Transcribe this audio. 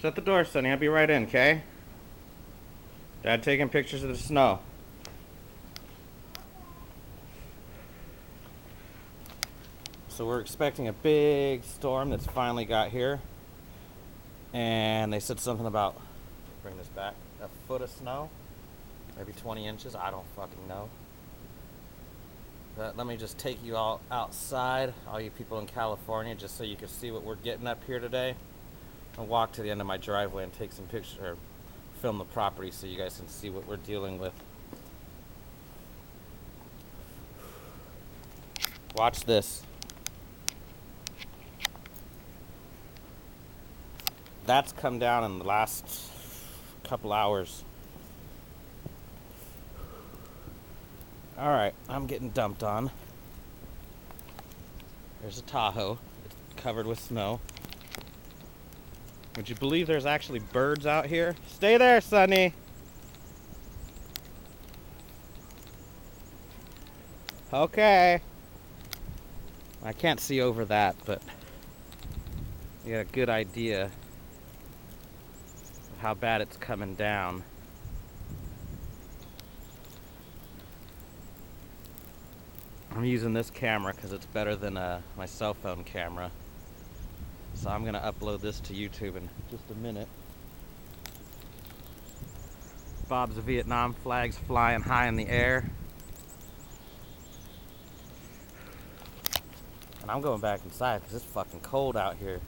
Shut the door, Sonny. I'll be right in, okay? Dad taking pictures of the snow. So we're expecting a big storm that's finally got here. And they said something about, bring this back, a foot of snow. Maybe 20 inches. I don't fucking know. But let me just take you all outside, all you people in California, just so you can see what we're getting up here today. I'll walk to the end of my driveway and take some pictures, or film the property so you guys can see what we're dealing with. Watch this. That's come down in the last couple hours. Alright, I'm getting dumped on. There's a Tahoe. It's covered with snow. Would you believe there's actually birds out here? Stay there, Sonny! Okay. I can't see over that, but you got a good idea of how bad it's coming down. I'm using this camera because it's better than my cell phone camera. So I'm gonna upload this to YouTube in just a minute. Bob's Vietnam flag's flying high in the air. And I'm going back inside because it's fucking cold out here.